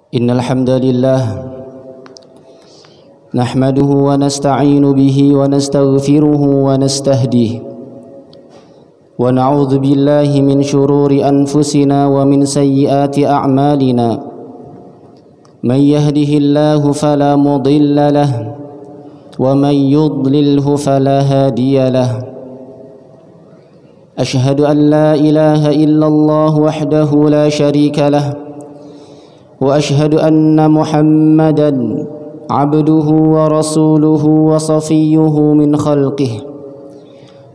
إن الحمد لله نحمده ونستعين به ونستغفره ونستهديه ونعوذ بالله من شرور أنفسنا ومن سيئات أعمالنا من يهده الله فلا مضل له ومن يضلله فلا هادي له أشهد أن لا إله إلا الله وحده لا شريك له وأشهد أن محمدًا عبده ورسوله وصفيه من خلقه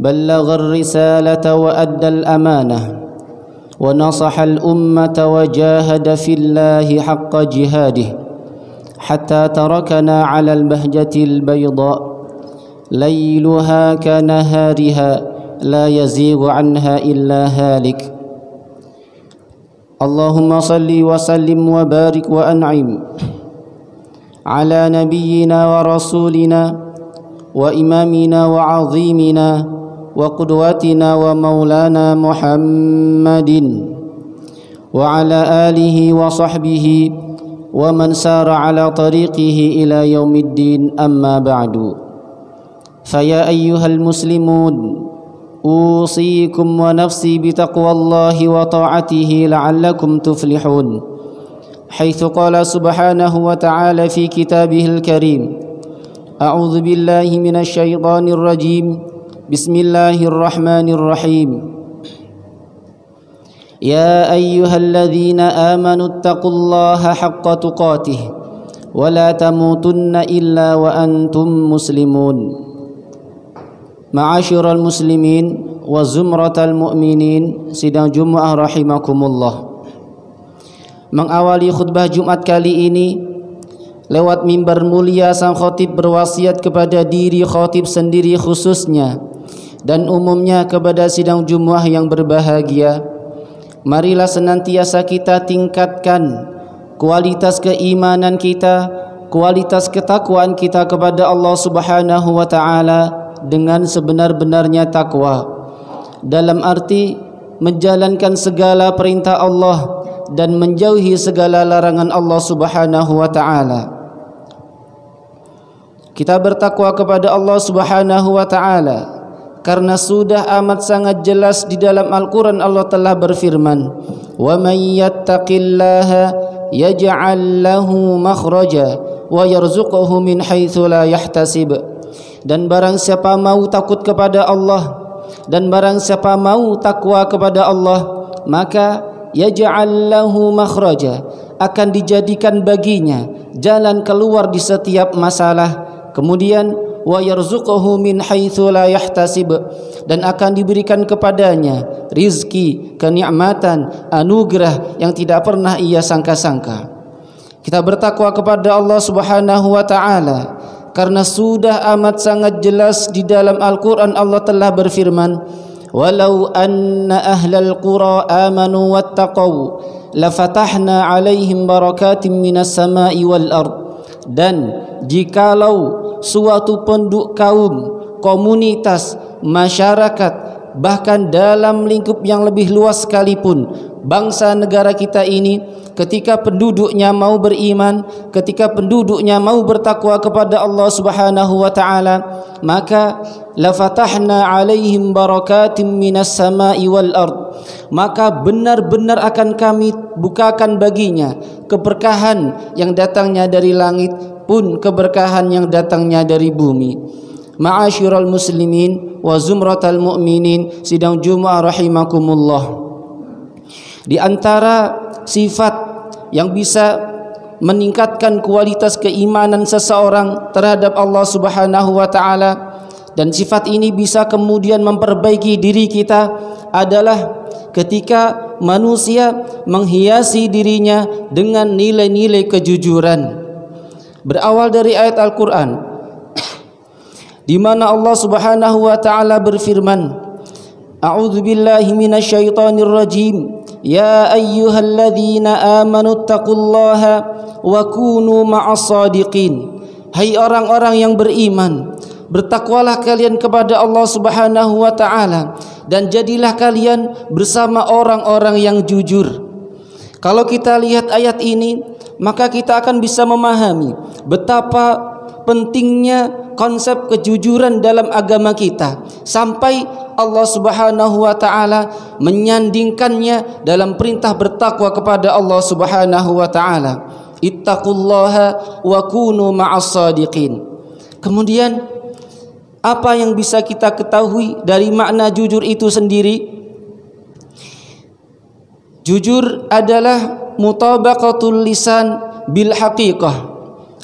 بلغ الرسالة وأدى الأمانة ونصح الأمة وجاهد في الله حق جهاده حتى تركنا على المهجة البيضاء ليلها كنهارها لا يزيغ عنها إلا هالك اللهم صل وسلم وبارك وأنعم على نبينا ورسولنا وإمامنا وعظيمنا وقدوتنا ومولانا محمد وعلى آله وصحبه ومن سار على طريقه إلى يوم الدين أما بعد فيا أيها المسلمون أوصيكم ونفسي بتقوى الله وطاعته لعلكم تفلحون حيث قال سبحانه وتعالى في كتابه الكريم أعوذ بالله من الشيطان الرجيم بسم الله الرحمن الرحيم يا أيها الذين آمنوا اتقوا الله حق تقاته ولا تموتن إلا وأنتم مسلمون Ma'asyiral muslimin wa zumratal mu'minin, sidang Jumat rahimakumullah. Mengawali khutbah Jumat kali ini lewat mimbar mulia sang khatib berwasiat kepada diri khatib sendiri khususnya dan umumnya kepada sidang Jumat yang berbahagia. Marilah senantiasa kita tingkatkan kualitas keimanan kita, kualitas ketakwaan kita kepada Allah Subhanahu wa taala dengan sebenar-benarnya takwa, dalam arti menjalankan segala perintah Allah dan menjauhi segala larangan Allah Subhanahu wa taala. Kita bertakwa kepada Allah Subhanahu wa taala karena sudah amat sangat jelas di dalam Al-Qur'an Allah telah berfirman, "Wa may yattaqillaha yaj'al lahu makhraja wa yarzuqhu min haitsu la yahtasib." Dan barang siapa mau takut kepada Allah dan barang siapa mau takwa kepada Allah, maka yaj'al lahu makhraja, akan dijadikan baginya jalan keluar di setiap masalah. Kemudian wa yarzuquhu min haitsu la yahtasib, dan akan diberikan kepadanya rizki, kenikmatan, anugerah yang tidak pernah ia sangka-sangka. Kita bertakwa kepada Allah Subhanahu wa taala karena sudah amat sangat jelas di dalam Al-Qur'an Allah telah berfirman, "Walau anna ahlal qura amanu wattaqau lafatahna 'alaihim barakatim minas sama'i wal ard." Dan jikalau suatu penduduk kaum, komunitas, masyarakat, bahkan dalam lingkup yang lebih luas sekalipun, bangsa negara kita ini, ketika penduduknya mau beriman, ketika penduduknya mau bertakwa kepada Allah Subhanahu wa taala, maka lafatahna 'alaihim barakatim minas sama'i wal ard, maka benar-benar akan kami bukakan baginya keberkahan yang datangnya dari langit pun keberkahan yang datangnya dari bumi. Ma'asyiral muslimin wa zumratal mu'minin, sidang Jumat rahimakumullah. Di antara sifat yang bisa meningkatkan kualitas keimanan seseorang terhadap Allah Subhanahu wa taala, dan sifat ini bisa kemudian memperbaiki diri kita, adalah ketika manusia menghiasi dirinya dengan nilai-nilai kejujuran. Berawal dari ayat Al-Qur'an di mana Allah Subhanahu wa taala berfirman, A'udzu billahi minasyaitonir rajim. Ya ayyuhalladzina amanu taqullaha wa kunu ma'as shadiqin. Hai orang-orang yang beriman, bertakwalah kalian kepada Allah Subhanahu wa taala dan jadilah kalian bersama orang-orang yang jujur. Kalau kita lihat ayat ini, maka kita akan bisa memahami betapa pentingnya konsep kejujuran dalam agama kita, sampai Allah Subhanahu wa taala menyandingkannya dalam perintah bertakwa kepada Allah Subhanahu wa taala. Ittaqullaha wa kunu ma'as shadiqin. Kemudian apa yang bisa kita ketahui dari makna jujur itu sendiri? Jujur adalah mutabaqatul lisan bil haqiqah,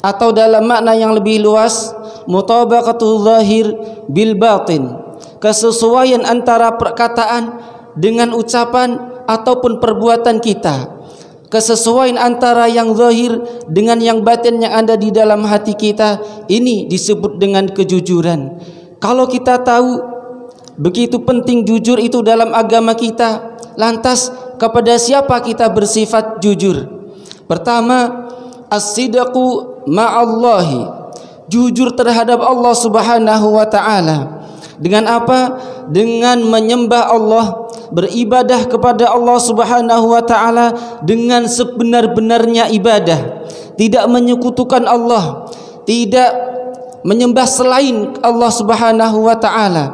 atau dalam makna yang lebih luas mutabaqatul zahir bil batin, kesesuaian antara perkataan dengan ucapan ataupun perbuatan kita, kesesuaian antara yang zahir dengan yang batin yang ada di dalam hati kita. Ini disebut dengan kejujuran. Kalau kita tahu begitu penting jujur itu dalam agama kita, lantas kepada siapa kita bersifat jujur? Pertama, as-sidqu ma'allahi, jujur terhadap Allah Subhanahu wa taala. Dengan apa? Dengan menyembah Allah, beribadah kepada Allah Subhanahu wa taala dengan sebenar-benarnya ibadah, tidak menyekutukan Allah, tidak menyembah selain Allah Subhanahu wa taala.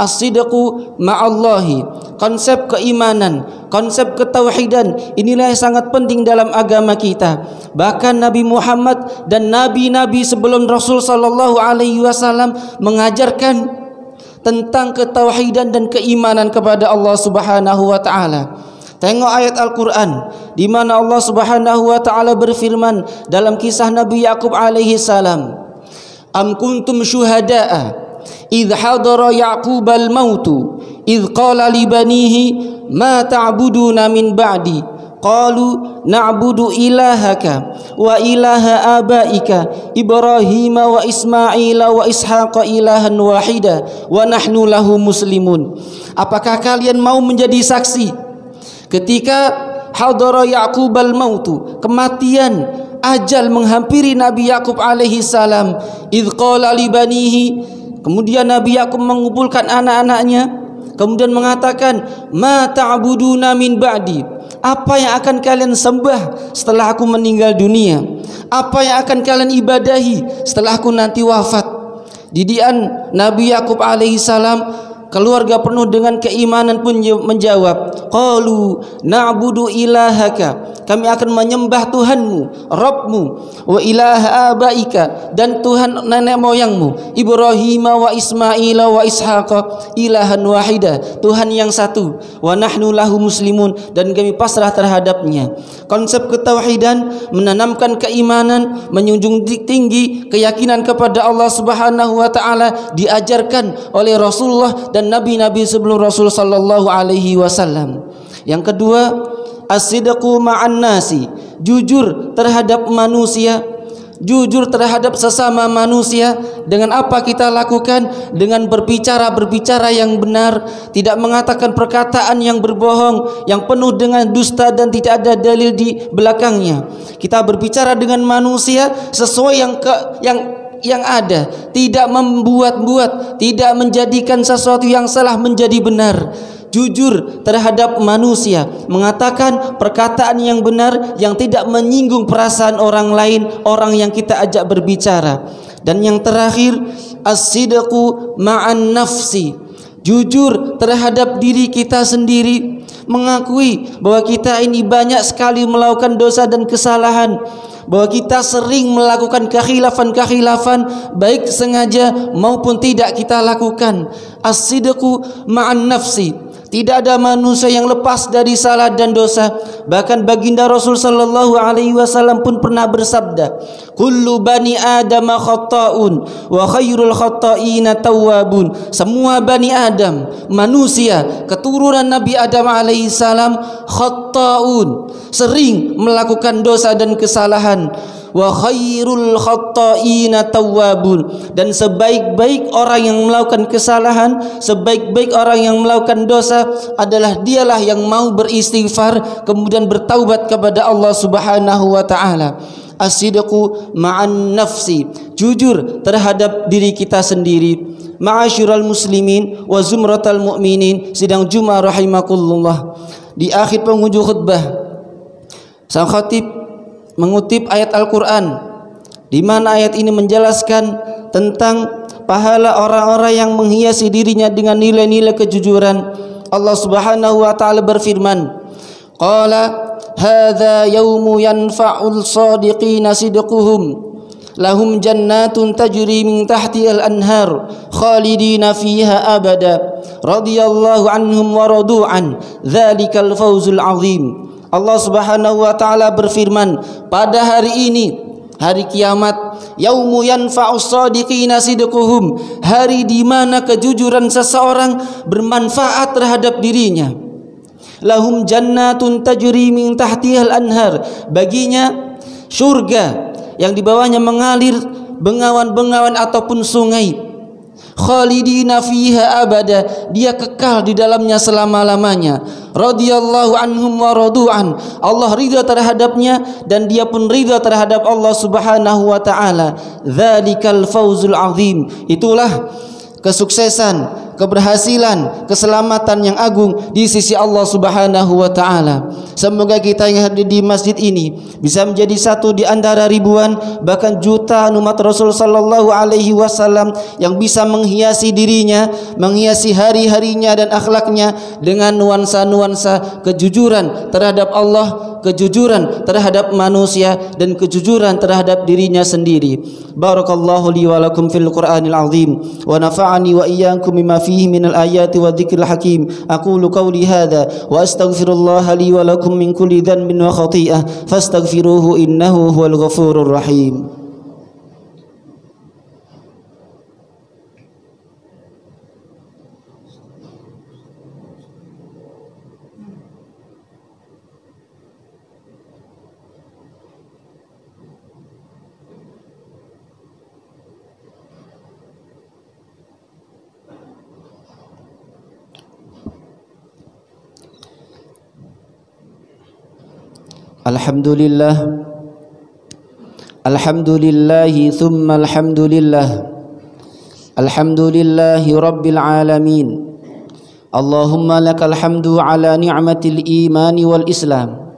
As-sidqu ma'allahi, konsep keimanan, konsep ketauhidan, inilah yang sangat penting dalam agama kita. Bahkan Nabi Muhammad dan nabi-nabi sebelum Rasul sallallahu alaihi wasallam mengajarkan tentang ketauhidan dan keimanan kepada Allah Subhanahu wa taala. Tengok ayat Al-Qur'an di mana Allah Subhanahu wa taala berfirman dalam kisah Nabi Yakub alaihi salam, am kuntum syuhada'a idh hadara Ya'qubal mautu idh qala li banihi ma ta'buduna min ba'di qalu na'budu ilahaka wa ilaha abaika Ibrahim wa Ismail wa Ishaq ilahan wahida wa nahnu lahu muslimun. Apakah kalian mau menjadi saksi ketika hadara Ya'qubal mautu, kematian, ajal menghampiri Nabi Yakub alaihi salam, idh qala li banihi, kemudian Nabi Yakub mengumpulkan anak-anaknya, kemudian mengatakan, ma ta'buduna min ba'di, apa yang akan kalian sembah setelah aku meninggal dunia? Apa yang akan kalian ibadahi setelah aku nanti wafat? Didikan Nabi Yakub alaihi salam, keluarga penuh dengan keimanan pun menjawab, qalu na'budu ilahaka, kami akan menyembah Tuhanmu, Rabbmu, wa ilaha abaika, dan Tuhan nenek moyangmu, Ibrahim wa Ismail wa Ishaq ilahan wahida, Tuhan yang satu, wa nahnu lahu muslimun, dan kami pasrah terhadapnya. Konsep ketauhidan menanamkan keimanan, menjunjung tinggi keyakinan kepada Allah Subhanahu wa taala, diajarkan oleh Rasulullah dan nabi-nabi sebelum Rasul sallallahu alaihi wasallam. Yang kedua, as-sidqu ma'an nasi, jujur terhadap manusia, jujur terhadap sesama manusia. Dengan apa kita lakukan? Dengan berbicara yang benar, tidak mengatakan perkataan yang berbohong, yang penuh dengan dusta dan tidak ada dalil di belakangnya. Kita berbicara dengan manusia sesuai yang ada, tidak membuat-buat, tidak menjadikan sesuatu yang salah menjadi benar. Jujur terhadap manusia, mengatakan perkataan yang benar yang tidak menyinggung perasaan orang lain, orang yang kita ajak berbicara. Dan yang terakhir, as-sidqu ma'an nafsi, jujur terhadap diri kita sendiri, mengakui bahwa kita ini banyak sekali melakukan dosa dan kesalahan, bahwa kita sering melakukan kekhilafan baik sengaja maupun tidak kita lakukan. As-sidqu ma'an nafsi, tidak ada manusia yang lepas dari salah dan dosa. Bahkan baginda Rasul sallallahu alaihi wasallam pun pernah bersabda, kullu bani adam khata'un wa khairul khata'ina tawwabun. Semua bani Adam, manusia keturunan Nabi Adam alaihi salam, khata'un, sering melakukan dosa dan kesalahan. Wa khairul khata'ina tawwabun, dan sebaik-baik orang yang melakukan kesalahan, sebaik-baik orang yang melakukan dosa adalah dialah yang mau beristighfar kemudian bertaubat kepada Allah Subhanahu wa taala. As-sidqu ma'an nafsi, jujur terhadap diri kita sendiri. Ma'asyiral muslimin wa zumratal mu'minin, sidang Jumat rahimakumullah. Di akhir penghujung khutbah, sang khatib mengutip ayat Al-Quran, di mana ayat ini menjelaskan tentang pahala orang-orang yang menghiasi dirinya dengan nilai-nilai kejujuran. Allah Subhanahu wa taala berfirman, qala hadza yaumu yanfa'ul shadiqina sidquhum lahum jannatun tajri min tahtiha al-anhar khalidina fiha abada radhiyallahu anhum wa radu an dzalikal fawzul azim. Allah Subhanahu wa taala berfirman, pada hari ini, hari kiamat, yaumu yanfa'us shadiqina sidquhum, hari di mana kejujuran seseorang bermanfaat terhadap dirinya. Lahum jannatun tajri min tahtihal anhar, baginya surga yang di bawahnya mengalir bengawan-bengawan ataupun sungai. Khalidina fiha abada, dia kekal di dalamnya selama-lamanya. Radhiyallahu anhum wa radu'an, Allah ridha terhadapnya dan dia pun ridha terhadap Allah Subhanahu wa taala. Dzalikal fawzul azim, itulah kesuksesan, keberhasilan, keselamatan yang agung di sisi Allah Subhanahu wa taala. Semoga kita yang hadir di masjid ini bisa menjadi satu di antara ribuan bahkan jutaan umat Rasul sallallahu alaihi wasallam yang bisa menghiasi dirinya, menghiasi hari-harinya dan akhlaknya dengan nuansa-nuansa kejujuran terhadap Allah, kejujuran terhadap manusia dan kejujuran terhadap dirinya sendiri. Barakallahu li wa lakum fil Qur'anil azim wa nafa'ani wa iyyakum bima fihi minal ayati wa dzikril hakim. Aqulu qawli hadza wa astaghfirullah li wa lakum min kulli dhanbin wa khati'ah fastaghfiruhu innahu huwal ghafurur rahim. Alhamdulillah, alhamdulillahi thumma alhamdulillah, alhamdulillahi rabbil alamin. Allahumma lakal hamdu ala ni'matil imani wal islam,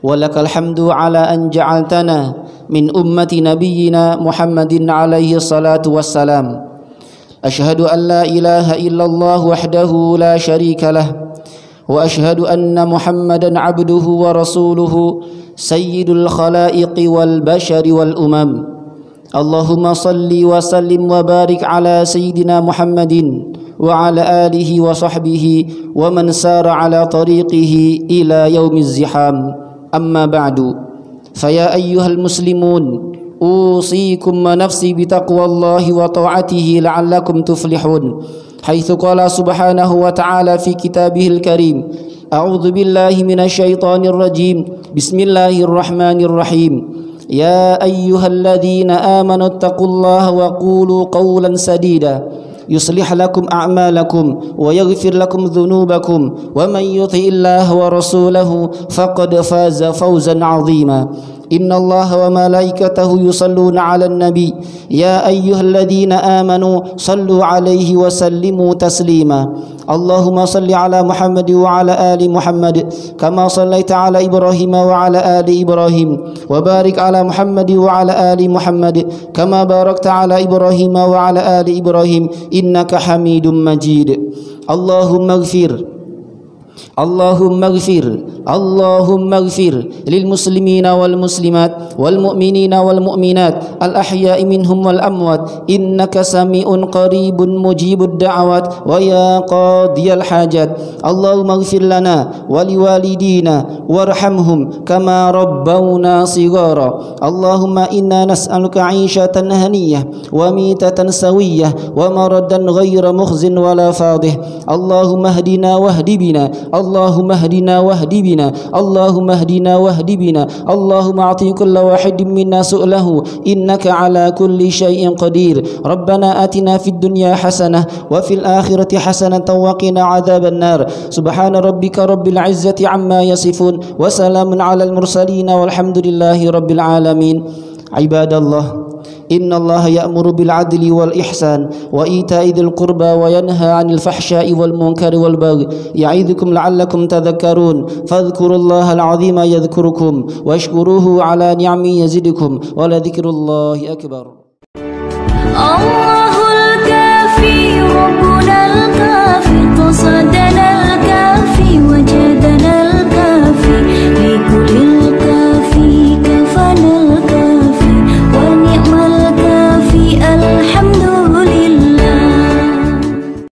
wa lakal hamdu ala an ja'altana min ummati nabiyyina Muhammadin alaihi salatu wassalam. Ashhadu an la ilaha illallah wahdahu la syarika lah, wa ashhadu anna Muhammadan abduhu wa rasuluhu sayyidul khalaiqi wal bashari wal umam. Allahumma salli wa sallim wa barik ala sayyidina Muhammadin wa ala alihi wa sahbihi wa man sara ala tariqihi ila yaumiz ziham. Amma ba'du, faya ayyuhal muslimun, usikum wa nafsi bitaqwallahi wa ta'atihi la'allakum tuflihun. حيث قال سبحانه وتعالى في كتابه الكريم أعوذ بالله من الشيطان الرجيم بسم الله الرحمن الرحيم يا أيها الذين آمنوا اتقوا الله وقولوا قولا سديدا يصلح لكم أعمالكم ويغفر لكم ذنوبكم ومن يطع الله ورسوله فقد فاز فوزا عظيما. إن الله وملائكته يصلون على النبي يا أيها الذين آمنوا صلوا عليه وسلموا تسليما. اللهم صل على محمد وعلى آل محمد كما صليت على إبراهيم وعلى آل إبراهيم وبارك على محمد وعلى آل محمد كما باركت على إبراهيم وعلى آل إبراهيم إنك حميد مجيد. اللهم اغفر اللهم اغفر اللهم اغفر للمسلمين والمسلمات والمؤمنين والمؤمنات الأحياء منهم والأموات إنك سميع قريب مجيب الدعوات ويا قاضي الحاجات. اللهم اغفر لنا ولوالدينا وارحمهم كما ربونا صغارا. اللهم إنا نسألك عيشة هنية وميتة سوية ومردا غير مخز ولا فاضح. اللهم اهدنا واهد بنا، اللهم اهدنا واهد بنا، اللهم اهدنا واهد بنا. اللهم اعطي كل واحد منا سؤله إنك على كل شيء قدير. ربنا آتنا في الدنيا حسنة وفي الآخرة حسنة وقنا عذاب النار. سبحان ربك رب العزة عما يصفون وسلام على المرسلين والحمد لله رب العالمين. عباد الله، innallaha ya'muru bil 'adli wal ihsan wa ita'i dzil qurba wa yanha 'anil fahsya'i wal munkari wal baghi ya'idukum la'allakum tadhakkarun fadhkurullaha al-'azima yadhkurukum washkuruhu 'ala ni'amihi yazidukum wa la dzikrullahi akbar.